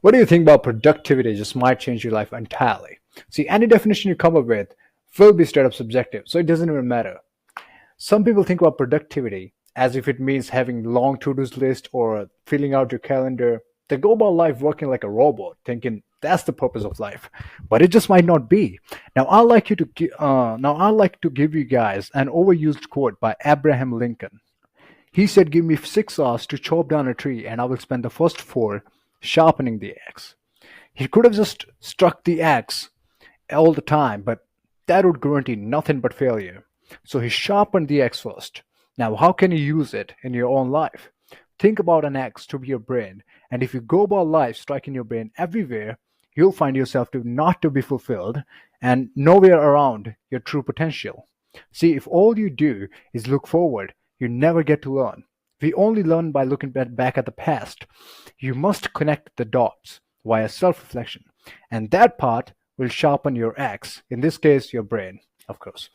What do you think about productivity just might change your life entirely? See, any definition you come up with will be straight up subjective, so it doesn't even matter. Some people think about productivity as if it means having long to-do list or filling out your calendar. They go about life working like a robot, thinking that's the purpose of life, but it just might not be. Now I like to give you guys an overused quote by Abraham Lincoln. He said, "Give me 6 hours to chop down a tree, and I will spend the first four sharpening the axe." He could have just struck the axe all the time, but that would guarantee nothing but failure. So he sharpened the axe first. Now, how can you use it in your own life? Think about an axe to be your brain, and if you go about life striking your brain everywhere, you'll find yourself to not to be fulfilled and nowhere around your true potential. See, if all you do is look forward, you never get to learn. We only learn by looking back at the past. You must connect the dots via self reflection, and that part will sharpen your axe, in this case, your brain, of course.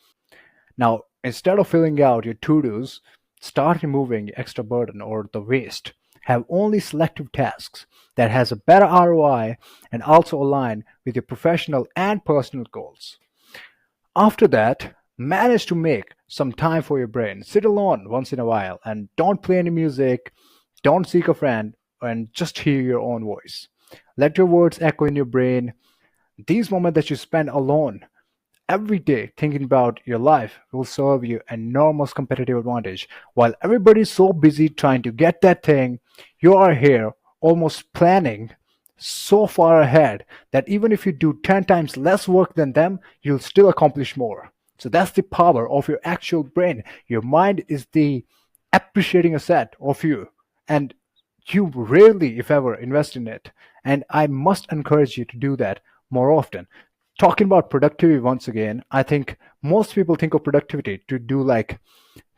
Now, instead of filling out your to dos, start removing extra burden or the waste. Have only selective tasks that has a better ROI and also align with your professional and personal goals. After that, manage to make some time for your brain. Sit alone once in a while and don't play any music, don't seek a friend, and just hear your own voice. Let your words echo in your brain. These moments that you spend alone every day thinking about your life will serve you enormous competitive advantage. While everybody's so busy trying to get that thing, you are here almost planning so far ahead that even if you do 10 times less work than them, you'll still accomplish more. So that's the power of your actual brain. Your mind is the appreciating asset of you, and you rarely, if ever, invest in it. And I must encourage you to do that more often. Talking about productivity once again, I think most people think of productivity to do like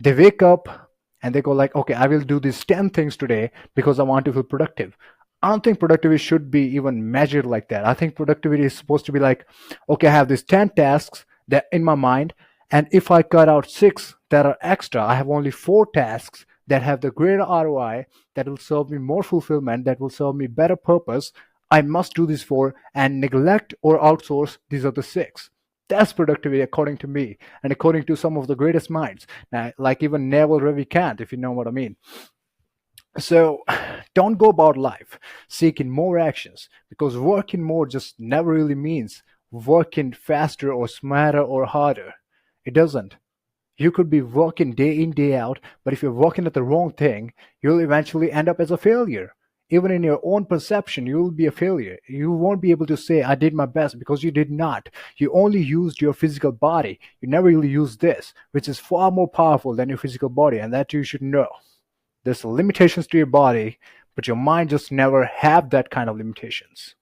they wake up and they go like, okay, I will do these 10 things today because I want to feel productive. I don't think productivity should be even measured like that. I think productivity is supposed to be like, okay, I have these 10 tasks that in my mind, and if I cut out six that are extra, I have only four tasks that have the greater ROI, that will serve me more fulfillment, that will serve me better purpose. I must do these four and neglect or outsource these other six. That's productivity according to me and according to some of the greatest minds. Now, like even Neville Ravikant, if you know what I mean. So don't go about life seeking more actions because working more just never really means working faster or smarter or harder. It doesn't. You could be working day in, day out, but if you're working at the wrong thing, you'll eventually end up as a failure. Even in your own perception, you will be a failure. You won't be able to say, I did my best because you did not. You only used your physical body. You never really used this, which is far more powerful than your physical body, and that you should know. There's limitations to your body, but your mind just never have that kind of limitations.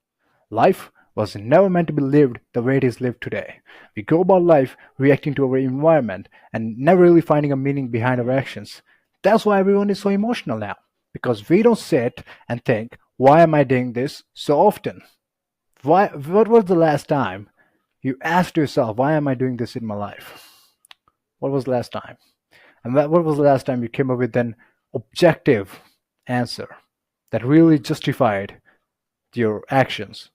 Life was never meant to be lived the way it is lived today. We go about life reacting to our environment and never really finding a meaning behind our actions. That's why everyone is so emotional now, because we don't sit and think, why am I doing this so often? What was the last time you asked yourself, why am I doing this in my life? What was the last time? And what was the last time you came up with an objective answer that really justified your actions,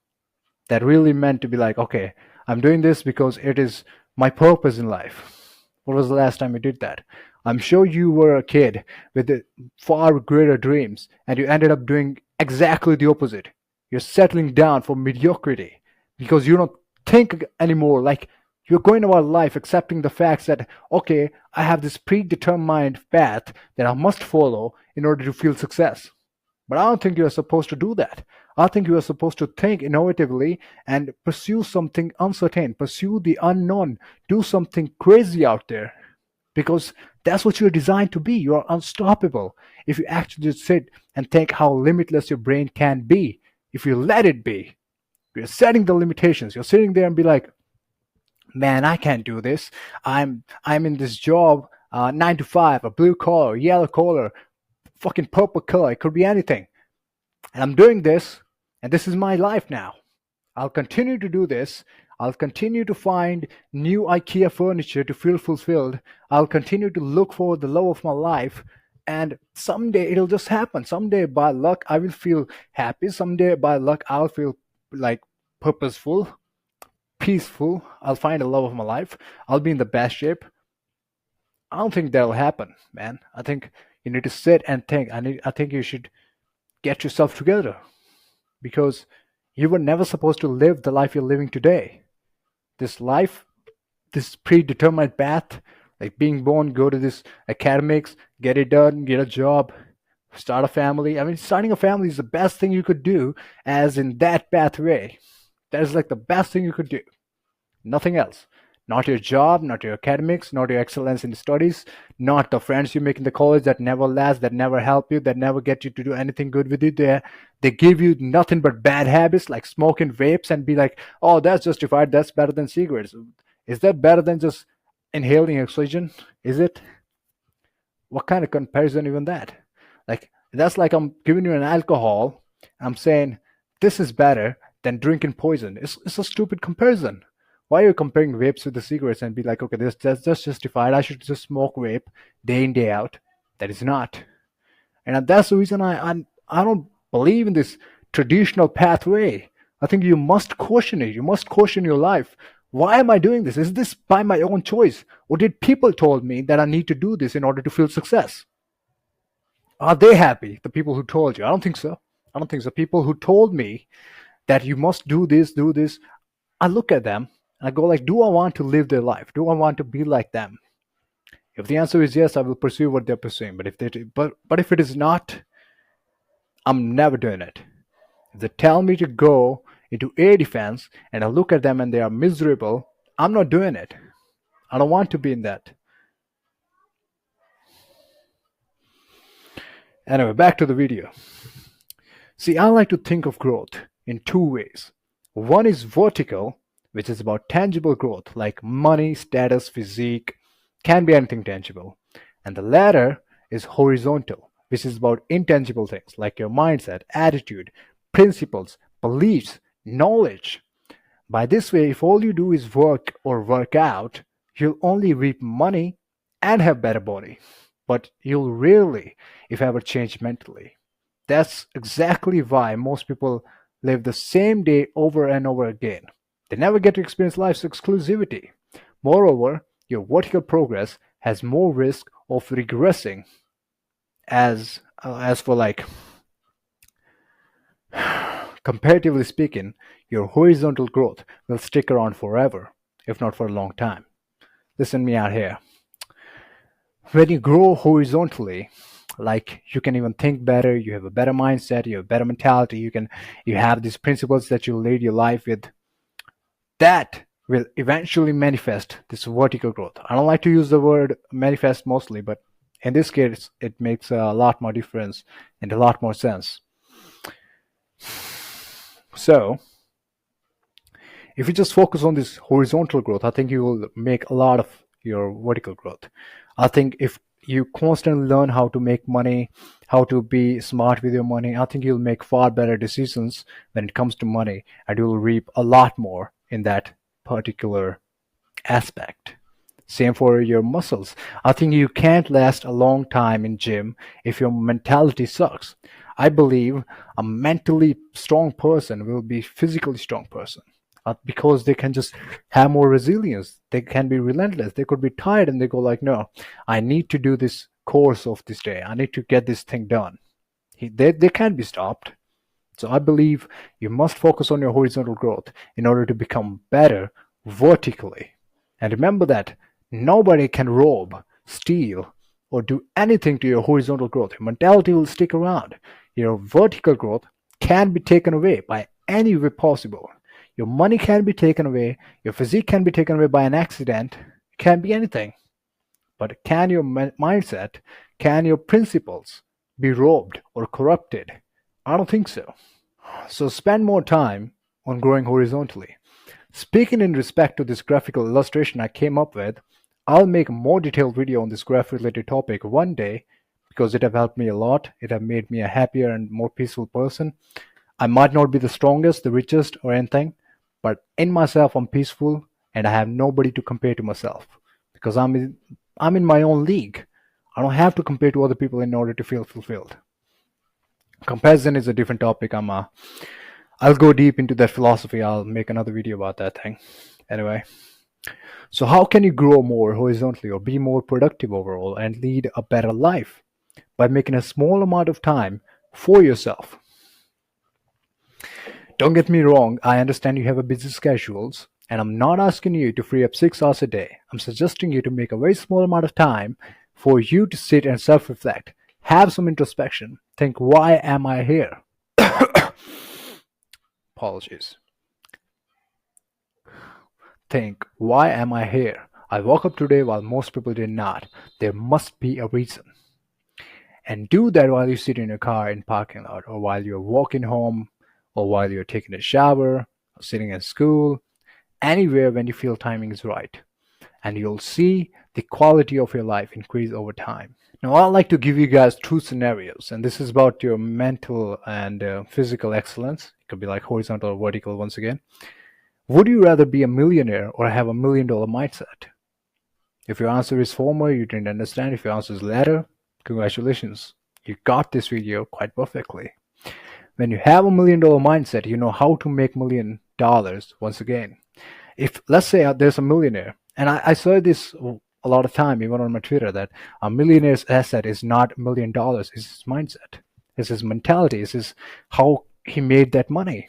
that really meant to be like, okay, I'm doing this because it is my purpose in life? What was the last time you did that? I'm sure you were a kid with far greater dreams and you ended up doing exactly the opposite. You're settling down for mediocrity because you don't think anymore like you're going about life accepting the facts that, okay, I have this predetermined path that I must follow in order to feel success. But I don't think you're supposed to do that. I think you are supposed to think innovatively and pursue something uncertain, pursue the unknown, do something crazy out there because that's what you're designed to be. You are unstoppable if you actually just sit and think how limitless your brain can be. If you let it be, you're setting the limitations. You're sitting there and be like, man, I can't do this. I'm in this job, 9 to 5, a blue collar, yellow collar, fucking purple color. It could be anything. And I'm doing this, and this is my life now. I'll continue to do this. I'll continue to find new IKEA furniture to feel fulfilled. I'll continue to look for the love of my life And someday it'll just happen. Someday by luck I will feel happy. Someday by luck I'll feel like purposeful, peaceful. I'll find the love of my life. I'll be in the best shape. I don't think that'll happen, man. I think you need to sit and think. I think you should get yourself together, because you were never supposed to live the life you're living today. This life, this predetermined path, like being born, go to this academics, get it done, get a job, start a family. I mean, starting a family is the best thing you could do, as in that pathway. That is like the best thing you could do. Nothing else. Not your job, not your academics, not your excellence in studies, not the friends you make in the college that never last, that never help you, that never get you to do anything good with you. They give you nothing but bad habits like smoking vapes and be like, oh, that's justified, that's better than cigarettes. Is that better than just inhaling oxygen? Is it? What kind of comparison even that? Like, that's like I'm giving you an alcohol, I'm saying this is better than drinking poison. It's a stupid comparison. Why are you comparing vapes with the cigarettes and be like, okay, that's just justified. I should just smoke vape day in, day out. That is not. And that's the reason I don't believe in this traditional pathway. I think you must question it. You must question your life. Why am I doing this? Is this by my own choice? Or did people told me that I need to do this in order to feel success? Are they happy? The people who told you? I don't think so. I don't think so. People who told me that you must do this, do this. I look at them and I go like, do I want to live their life? Do I want to be like them? If the answer is yes, I will pursue what they're pursuing. But if it is not, I'm never doing it. If they tell me to go into air defense and I look at them and they are miserable, I'm not doing it. I don't want to be in that. Anyway, back to the video. See, I like to think of growth in two ways. One is vertical, which is about tangible growth like money, status, physique, can be anything tangible. And the latter is horizontal, which is about intangible things like your mindset, attitude, principles, beliefs, knowledge. By this way, if all you do is work or work out, you'll only reap money and have better body. But you'll rarely, if ever, change mentally. That's exactly why most people live the same day over and over again. They never get to experience life's exclusivity. Moreover, your vertical progress has more risk of regressing as for like comparatively speaking, your horizontal growth will stick around forever, if not for a long time. Listen me out here. When you grow horizontally, like you can even think better, you have a better mindset, you have a better mentality, you have these principles that you lead your life with, that will eventually manifest this vertical growth. I don't like to use the word manifest mostly, but in this case it makes a lot more difference and a lot more sense. So if you just focus on this horizontal growth, I think you will make a lot of your vertical growth. I think if you constantly learn how to make money, how to be smart with your money, I think you'll make far better decisions when it comes to money, and you'll reap a lot more in that particular aspect. Same for your muscles. I think you can't last a long time in gym if your mentality sucks. I believe a mentally strong person will be physically strong person, because they can just have more resilience. They can be relentless. They could be tired and they go like, no, I need to do this course of this day. I need to get this thing done. They can't be stopped. So I believe you must focus on your horizontal growth in order to become better vertically. And remember that nobody can rob, steal, or do anything to your horizontal growth. Your mentality will stick around. Your vertical growth can be taken away by any way possible. Your money can be taken away. Your physique can be taken away by an accident. It can be anything. But can your mindset, can your principles be robbed or corrupted? I don't think so. So spend more time on growing horizontally. Speaking in respect to this graphical illustration I came up with, I'll make a more detailed video on this graph related topic one day, because it have helped me a lot. It have made me a happier and more peaceful person. I might not be the strongest, the richest, or anything, but in myself I'm peaceful and I have nobody to compare to myself, because I'm in my own league. I don't have to compare to other people in order to feel fulfilled. Comparison is a different topic. I'll go deep into that philosophy. I'll make another video about that thing. Anyway, so how can you grow more horizontally or be more productive overall and lead a better life? By making a small amount of time for yourself. Don't get me wrong, I understand you have a busy schedules, and I'm not asking you to free up 6 hours a day. I'm suggesting you to make a very small amount of time for you to sit and self-reflect, have some introspection, think, why am I here? Apologies. Think, why am I here? I woke up today while most people did not. There must be a reason. And do that while you sit in your car in parking lot, or while you're walking home, or while you're taking a shower, or sitting at school, anywhere when you feel timing is right. And you'll see the quality of your life increase over time. Now, I'd like to give you guys two scenarios, and this is about your mental and physical excellence. It could be like horizontal or vertical once again. Would you rather be a millionaire or have $1 million mindset? If your answer is former, you didn't understand. If your answer is latter, congratulations. You got this video quite perfectly. When you have $1 million mindset, you know how to make $1 million once again. If, let's say there's a millionaire, and I saw this a lot of time, even on my Twitter, that a millionaire's asset is not $1 million, it's his mindset. It's his mentality, it's how he made that money.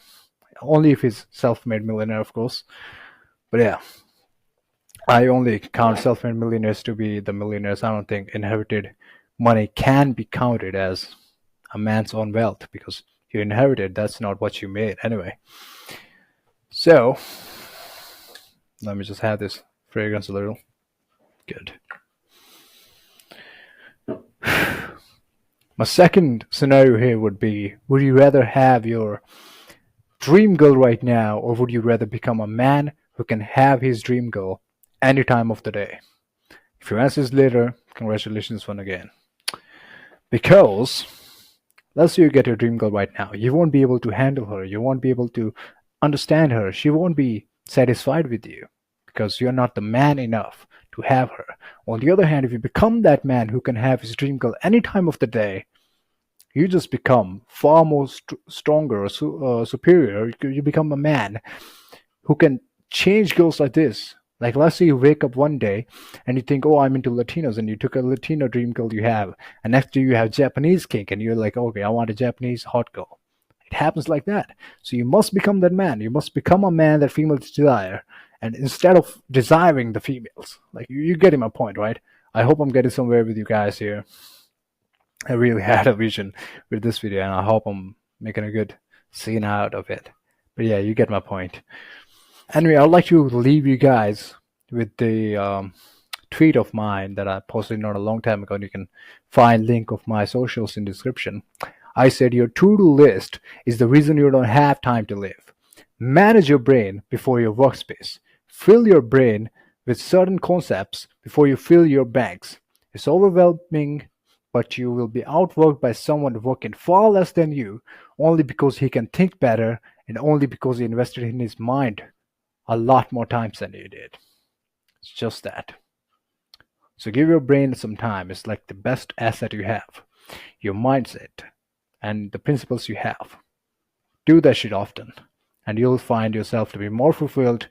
Only if he's self-made millionaire, of course. But yeah, I only count self-made millionaires to be the millionaires. I don't think inherited money can be counted as a man's own wealth, because you inherited, that's not what you made anyway. So let me just have this fragrance a little. Good. My second scenario here would be, would you rather have your dream girl right now, or would you rather become a man who can have his dream girl any time of the day? If your answer is later, congratulations once again. Because let's say you get your dream girl right now, you won't be able to handle her, you won't be able to understand her, she won't be satisfied with you because you're not the man enough to have her. On the other hand, if you become that man who can have his dream girl any time of the day, you just become far more stronger or superior. You become a man who can change girls like this. Like, let's say you wake up one day and you think, oh, I'm into Latinos, and you took a Latino dream girl you have, and next day you have Japanese kink, and you're like, okay, I want a Japanese hot girl. It happens like that. So you must become that man. You must become a man that females desire, and instead of desiring the females. Like, you're getting my point, right? I hope I'm getting somewhere with you guys here. I really had a vision with this video, and I hope I'm making a good scene out of it. But yeah, you get my point. Anyway, I'd like to leave you guys with the tweet of mine that I posted not a long time ago, and you can find link of my socials in description. I said your to-do list is the reason you don't have time to live. Manage your brain before your workspace. Fill your brain with certain concepts before you fill your banks. It's overwhelming, but you will be outworked by someone working far less than you, only because he can think better and only because he invested in his mind a lot more times than you did. It's just that. So give your brain some time. It's like the best asset you have. Your mindset and the principles you have. Do that shit often, and you'll find yourself to be more fulfilled,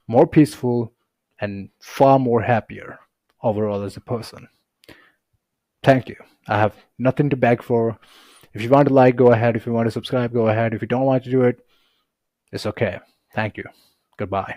more peaceful, and far more happier overall as a person. Thank you. I have nothing to beg for. If you want to like, go ahead. If you want to subscribe, go ahead. If you don't want to do it, it's okay. Thank you. Goodbye.